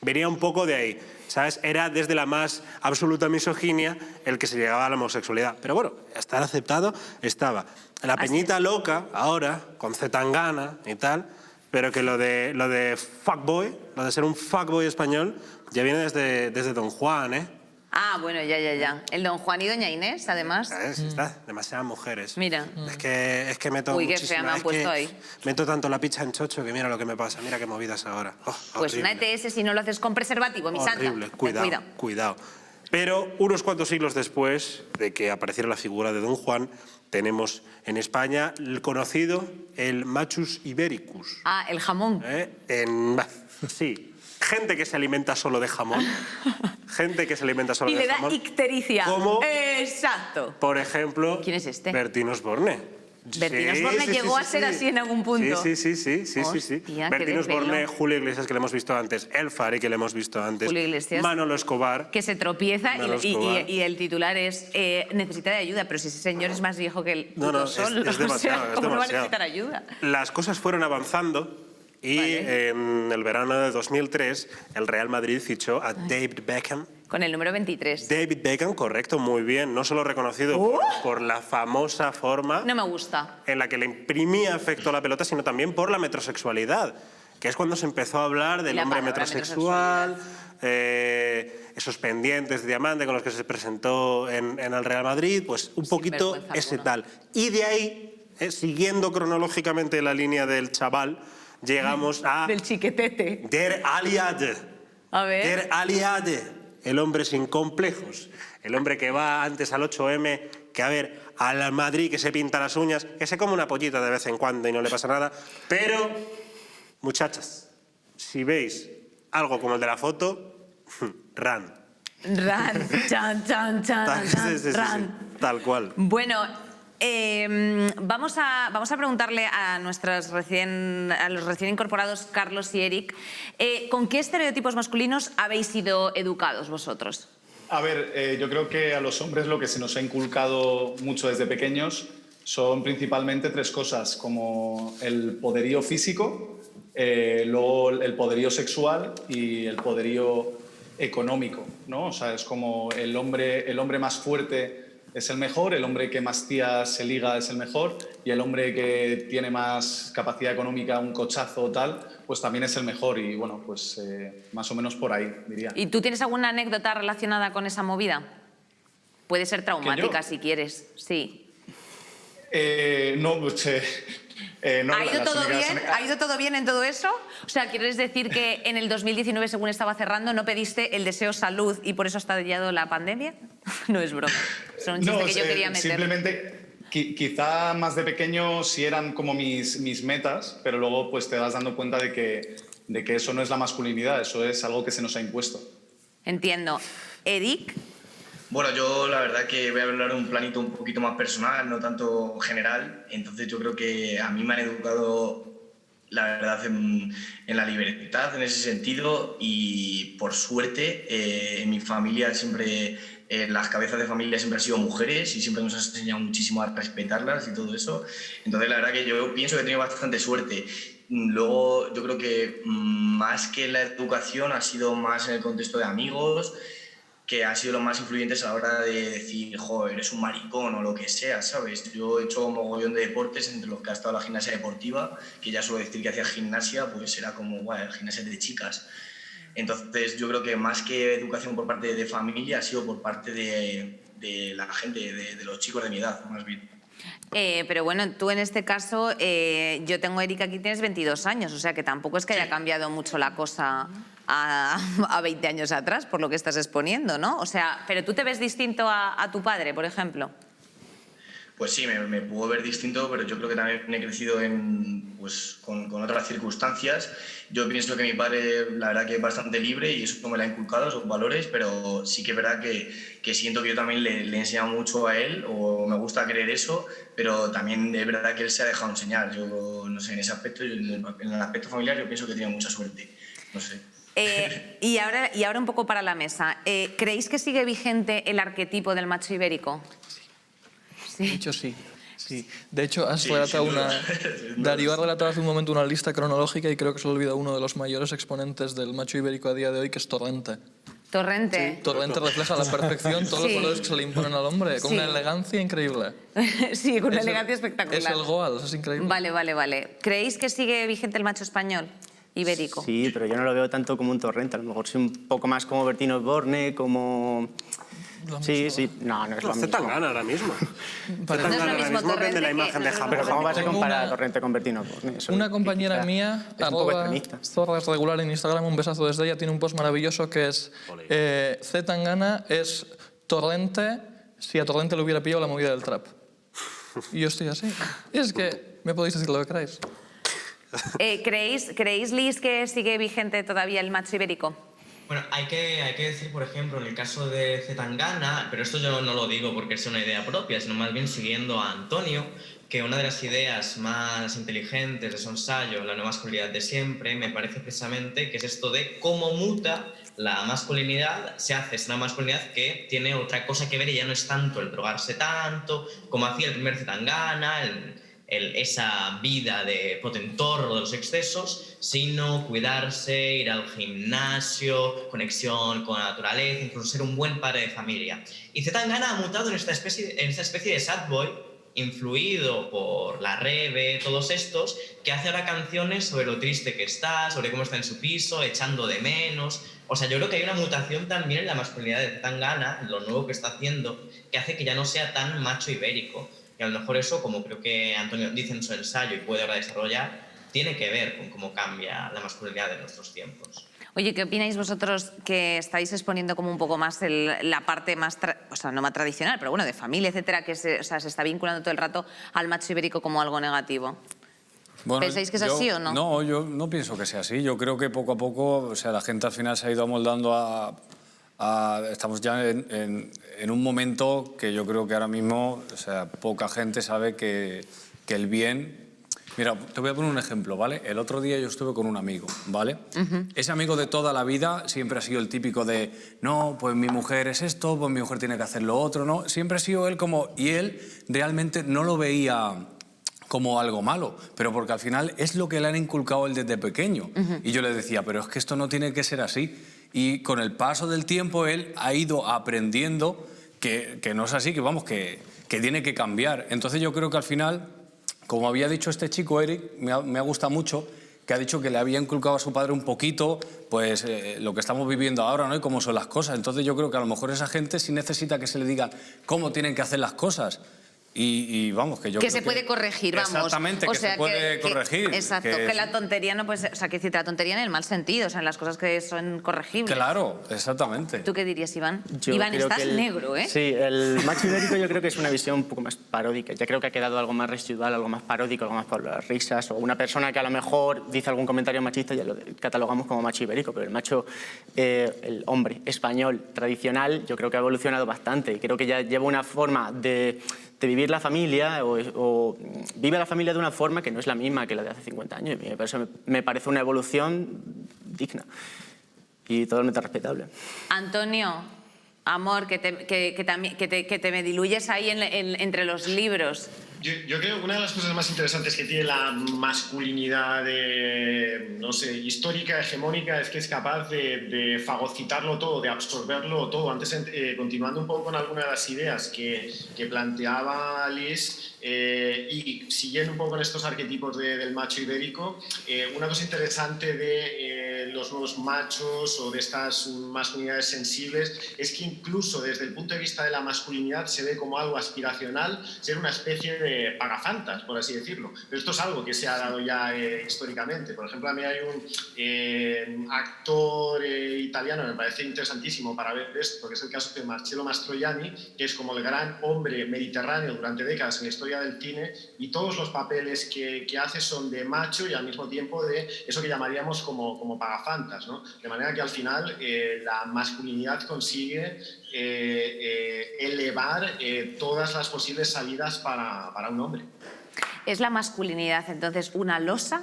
Venía un poco de ahí, ¿sabes? Era desde la más absoluta misoginia el que se llegaba a la homosexualidad. Pero bueno, estar aceptado estaba. La peñita loca, ahora, con Zetangana y tal, pero que lo de fuckboy, lo de ser un fuckboy español, ya viene desde Don Juan, ¿eh? Ah, bueno, ya. El Don Juan y Doña Inés, además. Está, demasiadas mujeres. Mira. Es que meto Uy, qué fea me han puesto ahí. Meto tanto la picha en chocho que mira lo que me pasa. Mira qué movidas ahora. Pues horrible. Una ETS si no lo haces con preservativo, mi santa. Horrible, cuidado. Pero unos cuantos siglos después de que apareciera la figura de Don Juan, tenemos en España el conocido, el Machus Ibericus. Ah, el jamón. Sí. Gente que se alimenta solo de jamón. Gente que se alimenta solo de jamón. Y le da ictericia. ¿Cómo? Exacto. Por ejemplo... ¿Quién es este? Bertín Osborne. Bertín Osborne llegó a ser así en algún punto. Sí. Bertín Osborne, Julio Iglesias, que le hemos visto antes, El Fari, que le hemos visto antes, Julio Iglesias, Manolo Escobar. Que se tropieza y el titular es necesita de ayuda, pero si ese señor es más viejo que el sol, es demasiado, ¿cómo no va a necesitar ayuda? Las cosas fueron avanzando y en el verano de 2003 el Real Madrid fichó a David Beckham. Con el número 23. David Beckham, correcto, muy bien. No solo reconocido por la famosa forma... No me gusta. ...en la que le imprimía afecto a la pelota, sino también por la metrosexualidad, que es cuando se empezó a hablar del hombre metrosexual, esos pendientes de diamante con los que se presentó en el Real Madrid, pues un poquito ese tal. Y de ahí, siguiendo cronológicamente la línea del chaval, llegamos a... Del chiquetete. Der Aliade. A ver. Der Aliade. El hombre sin complejos, el hombre que va antes al 8M, que a ver, al Madrid, que se pinta las uñas, que se come una pollita de vez en cuando y no le pasa nada. Pero, muchachas, si veis algo como el de la foto, ran. Ran, chan, ran. Tal cual. Bueno, vamos a preguntarle a los recién incorporados Carlos y Eric, ¿con qué estereotipos masculinos habéis sido educados vosotros? A ver, yo creo que a los hombres lo que se nos ha inculcado mucho desde pequeños son principalmente tres cosas, como el poderío físico, luego el poderío sexual y el poderío económico, ¿no? O sea, es como el hombre más fuerte es el mejor, el hombre que más tías se liga es el mejor y el hombre que tiene más capacidad económica, un cochazo o tal, pues también es el mejor y bueno, pues más o menos por ahí, diría. ¿Y tú tienes alguna anécdota relacionada con esa movida? Puede ser traumática si quieres, sí. No, pues... no, ¿Ha ido todo bien en todo eso? O sea, ¿quieres decir que en el 2019, según estaba cerrando, no pediste el deseo salud y por eso ha estallado la pandemia? No es broma. Es un chiste que yo quería meter. Quizá más de pequeño sí eran como mis metas, pero luego pues te vas dando cuenta de que eso no es la masculinidad, eso es algo que se nos ha impuesto. Entiendo. Eric. Bueno, yo la verdad que voy a hablar de un planito un poquito más personal, no tanto general. Entonces yo creo que a mí me han educado, la verdad, en la libertad en ese sentido, y por suerte en mi familia siempre, las cabezas de familia siempre han sido mujeres y siempre nos han enseñado muchísimo a respetarlas y todo eso. Entonces la verdad que yo pienso que he tenido bastante suerte. Luego yo creo que más que la educación ha sido más en el contexto de amigos, que han sido los más influyentes a la hora de decir, joder, eres un maricón o lo que sea, ¿sabes? Yo he hecho un mogollón de deportes, entre los que ha estado la gimnasia deportiva, que ya suelo decir que hacía gimnasia, pues era como, bueno, gimnasia de chicas. Entonces yo creo que más que educación por parte de familia ha sido por parte de la gente, de los chicos de mi edad, más bien. Pero bueno, tú en este caso, yo tengo, Erika, aquí tienes 22 años, o sea que tampoco es que haya cambiado mucho la cosa a 20 años atrás, por lo que estás exponiendo, ¿no? O sea, ¿pero tú te ves distinto a tu padre, por ejemplo? Pues sí, me puedo ver distinto, pero yo creo que también he crecido con otras circunstancias. Yo pienso que mi padre, la verdad, que es bastante libre y eso me lo ha inculcado, esos valores, pero sí que es verdad que siento que yo también le he enseñado mucho a él, o me gusta creer eso, pero también es verdad que él se ha dejado enseñar. Yo, no sé, en ese aspecto, en el aspecto familiar, yo pienso que he tenido mucha suerte, no sé. Y ahora un poco para la mesa. ¿Creéis que sigue vigente el arquetipo del macho ibérico? Sí. De hecho, sí. De hecho, Darío ha relatado hace un momento una lista cronológica y creo que se le olvida uno de los mayores exponentes del macho ibérico a día de hoy, que es Torrente. Torrente. Sí. Torrente refleja a la perfección todos los valores que se le imponen al hombre, con una elegancia increíble. Sí, con una elegancia espectacular. Es el Goal, es increíble. Vale. ¿Creéis que sigue vigente el macho español? Ibérico. Sí, pero yo no lo veo tanto como un Torrente, a lo mejor sí un poco más como Bertín Osborne, como... Sí, no es lo mismo. Zetangana ahora mismo. Zetangana ahora mismo vende la imagen de Japón. Pero ¿cómo vas a comparar a Torrente con Bertín Osborne? Una compañera mía, Zorras Regular en Instagram, un besazo desde ella, tiene un post maravilloso que es Zetangana es Torrente si a Torrente le hubiera pillado la movida del trap. Y yo estoy así. Y es que me podéis decir lo que queráis. ¿Creéis, Liz, que sigue vigente todavía el macho ibérico? Bueno, hay que decir, por ejemplo, en el caso de Zetangana, pero esto yo no lo digo porque es una idea propia, sino más bien siguiendo a Antonio, que una de las ideas más inteligentes de su ensayo, La nueva masculinidad de siempre, me parece precisamente que es esto de cómo muta la masculinidad, se hace una masculinidad que tiene otra cosa que ver y ya no es tanto el drogarse tanto, como hacía el primer Zetangana, esa vida de potentorro de los excesos, sino cuidarse, ir al gimnasio, conexión con la naturaleza, incluso ser un buen padre de familia. Y Zetangana ha mutado en esta especie de sad boy, influido por la Rebe, todos estos, que hace ahora canciones sobre lo triste que está, sobre cómo está en su piso, echando de menos. O sea, yo creo que hay una mutación también en la masculinidad de Zetangana, en lo nuevo que está haciendo, que hace que ya no sea tan macho ibérico. Y a lo mejor eso, como creo que Antonio dice en su ensayo y puede ahora desarrollar, tiene que ver con cómo cambia la masculinidad de nuestros tiempos. Oye, ¿qué opináis vosotros que estáis exponiendo como un poco más la parte más, no más tradicional, pero bueno, de familia, etcétera, que se está vinculando todo el rato al macho ibérico como algo negativo? Bueno, ¿pensáis que es así o no? No, yo no pienso que sea así. Yo creo que poco a poco, o sea, la gente al final se ha ido amoldando estamos ya en un momento que yo creo que ahora mismo, o sea, poca gente sabe que el bien... Mira, te voy a poner un ejemplo, ¿vale? El otro día yo estuve con un amigo, ¿vale? Ese amigo de toda la vida siempre ha sido el típico de no, pues mi mujer es esto, pues mi mujer tiene que hacer lo otro, ¿no? Siempre ha sido él como... Y él realmente no lo veía como algo malo, pero porque al final es lo que le han inculcado él desde pequeño. Y yo le decía, pero es que esto no tiene que ser así. Y con el paso del tiempo él ha ido aprendiendo que no es así, que vamos, que tiene que cambiar. Entonces yo creo que al final, como había dicho este chico, Eric, me ha gustado mucho, que ha dicho que le había inculcado a su padre un poquito, pues lo que estamos viviendo ahora, ¿no? Y cómo son las cosas. Entonces yo creo que a lo mejor esa gente sí necesita que se le diga cómo tienen que hacer las cosas. Y vamos, que yo que creo se puede corregir, vamos. Exactamente, o que sea, se puede corregir. Exacto, que la tontería no puede ser, o sea, que decirte la tontería en el mal sentido, o sea, en las cosas que son corregibles. Claro, exactamente. ¿Tú qué dirías, Iván? Yo Iván, creo estás que negro, ¿eh? Sí, el macho ibérico yo creo que es una visión un poco más paródica. Ya creo que ha quedado algo más residual, algo más paródico, algo más por las risas. O una persona que a lo mejor dice algún comentario machista ya lo catalogamos como macho ibérico. Pero el macho, el hombre español tradicional, yo creo que ha evolucionado bastante. Y creo que ya lleva una forma de vivir la familia o vive la familia de una forma que no es la misma que la de hace 50 años. Y me parece una evolución digna y totalmente respetable. Antonio, amor, que te me diluyes ahí entre los libros. Yo creo que una de las cosas más interesantes que tiene la masculinidad no sé, histórica, hegemónica, es que es capaz de fagocitarlo todo, de absorberlo todo. Antes, continuando un poco con algunas de las ideas que planteaba Liz, y siguiendo un poco con estos arquetipos del macho ibérico, una cosa interesante de los nuevos machos o de estas masculinidades sensibles es que incluso desde el punto de vista de la masculinidad se ve como algo aspiracional, ser una especie de pagafantas, por así decirlo. Pero esto es algo que se ha dado ya históricamente. Por ejemplo, a mí hay un actor italiano que me parece interesantísimo para ver esto, que es el caso de Marcello Mastroianni, que es como el gran hombre mediterráneo durante décadas en la historia del cine, y todos los papeles que hace son de macho y al mismo tiempo de eso que llamaríamos como pagafantas, ¿no? De manera que al final la masculinidad consigue elevar todas las posibles salidas para un hombre. ¿Es la masculinidad entonces una losa?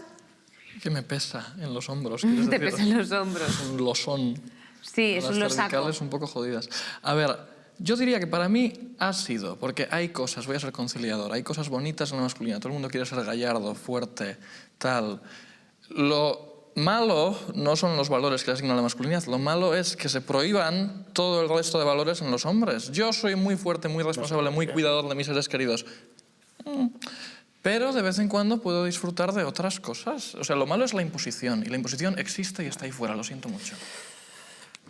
Que me pesa en los hombros. Te pesa en los hombros. Un losón. Sí, es un losaco. Las cervicales un poco jodidas. A ver, yo diría que para mí ha sido, porque hay cosas, voy a ser conciliador, hay cosas bonitas en la masculinidad. Todo el mundo quiere ser gallardo, fuerte, tal. Lo malo no son los valores que le asigna la masculinidad, lo malo es que se prohíban todo el resto de valores en los hombres. Yo soy muy fuerte, muy responsable, muy cuidador de mis seres queridos. Pero de vez en cuando puedo disfrutar de otras cosas. O sea, lo malo es la imposición, y la imposición existe y está ahí fuera, lo siento mucho.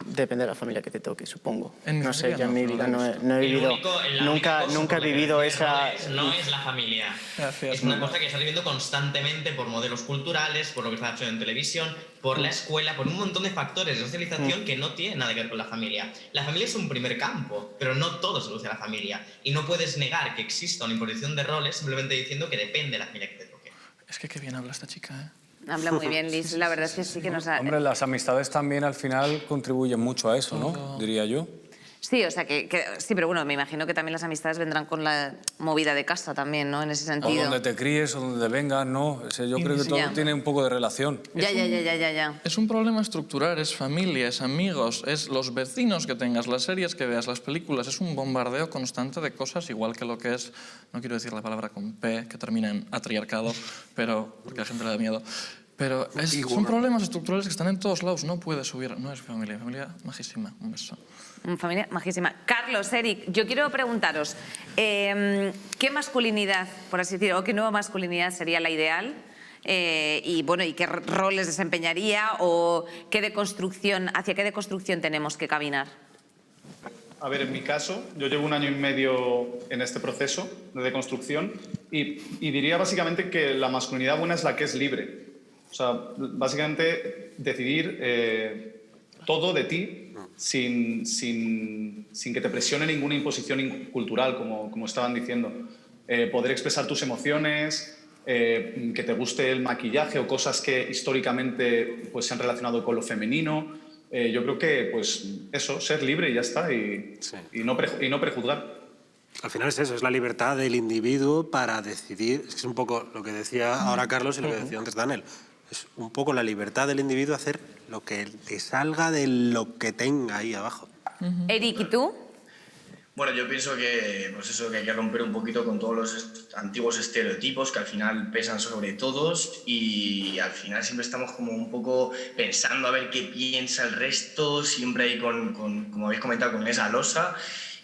Depende de la familia que te toque, supongo. No sé, yo en mi vida no he vivido, nunca he vivido esa... No es la familia. Gracias, es una cosa que estás viviendo constantemente por modelos culturales, por lo que estás haciendo en televisión, por la escuela, por un montón de factores de socialización que no tienen nada que ver con la familia. La familia es un primer campo, pero no todo se reduce a la familia. Y no puedes negar que exista una imposición de roles simplemente diciendo que depende de la familia que te toque. Es que qué bien habla esta chica, ¿eh? Habla muy bien, Liz. La verdad es que sí que nos ha... Hombre, las amistades también al final contribuyen mucho a eso, ¿no? Diría yo. Sí, o sea sí, pero bueno, me imagino que también las amistades vendrán con la movida de casa también, ¿no? En ese sentido. O donde te críes, o donde vengas, ¿no? Yo creo que todo tiene un poco de relación. Ya. Es un problema estructural, es familia, es amigos, es los vecinos que tengas, las series que veas, las películas. Es un bombardeo constante de cosas, igual que lo que es, no quiero decir la palabra con P, que termina en atriarcado, pero porque a la gente le da miedo. Pero son problemas estructurales que están en todos lados, no puedes subir, no es familia majísima, un beso. Familia majísima. Carlos, Eric, yo quiero preguntaros, ¿qué masculinidad, por así decirlo, o qué nueva masculinidad sería la ideal? Y bueno, ¿y qué roles desempeñaría o hacia qué deconstrucción tenemos que caminar? A ver, en mi caso, yo llevo 1 año y medio en este proceso de deconstrucción y diría básicamente que la masculinidad buena es la que es libre. O sea, básicamente decidir todo de ti sin que te presione ninguna imposición cultural, como estaban diciendo. Poder expresar tus emociones, que te guste el maquillaje o cosas que históricamente pues, se han relacionado con lo femenino. Yo creo que pues eso, ser libre y ya está, y no prejuzgar. Al final es eso, es la libertad del individuo para decidir. Es un poco lo que decía ahora Carlos y lo que decía antes Daniel. Es un poco la libertad del individuo hacer lo que te salga de lo que tenga ahí abajo. Eric, ¿y tú? Bueno, yo pienso que, pues eso, que hay que romper un poquito con todos los antiguos estereotipos que al final pesan sobre todos y al final siempre estamos como un poco pensando a ver qué piensa el resto, siempre ahí como habéis comentado, con esa losa.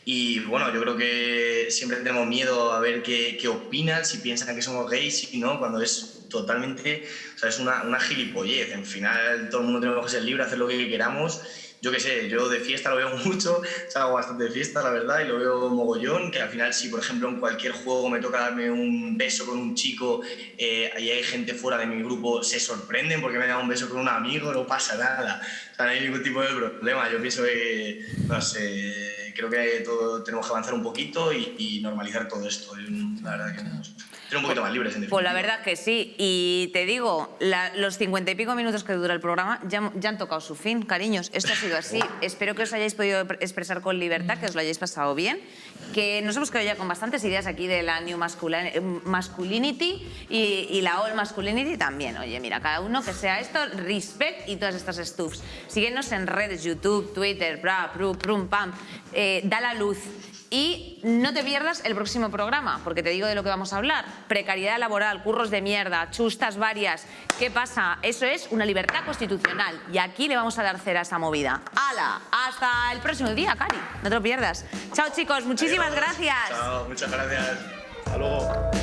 Y bueno, yo creo que siempre tenemos miedo a ver qué opinan, si piensan que somos gays, si no, cuando es totalmente, o sea, es una gilipollez. En final todo el mundo tenemos que ser libre, hacer lo que queramos yo qué sé, yo de fiesta lo veo mucho, salgo bastante de fiesta, la verdad, y lo veo mogollón, que al final si, por ejemplo, en cualquier juego me toca darme un beso con un chico y hay gente fuera de mi grupo, se sorprenden porque me da un beso con un amigo, no pasa nada, o sea, no hay ningún tipo de problema. Yo pienso que, no sé, creo que tenemos que avanzar un poquito y normalizar todo esto. La verdad que ser un poquito más libres, en definitiva. Pues la verdad que sí. Y te digo, los 50 y pico minutos que dura el programa ya han tocado su fin, cariños. Esto ha sido así. Espero que os hayáis podido expresar con libertad, que os lo hayáis pasado bien, que nos hemos quedado ya con bastantes ideas aquí de la New Masculinity y la Old Masculinity también. Oye, mira, cada uno que sea esto, respect y todas estas stuffs. Síguenos en redes, YouTube, Twitter, prum, pam, da la luz. Y no te pierdas el próximo programa, porque te digo de lo que vamos a hablar. Precariedad laboral, curros de mierda, chustas varias. ¿Qué pasa? Eso es una libertad constitucional. Y aquí le vamos a dar cera a esa movida. ¡Hala! Hasta el próximo día, Cari. No te lo pierdas. Chao, chicos. Muchísimas gracias. Chao, muchas gracias. Hasta luego.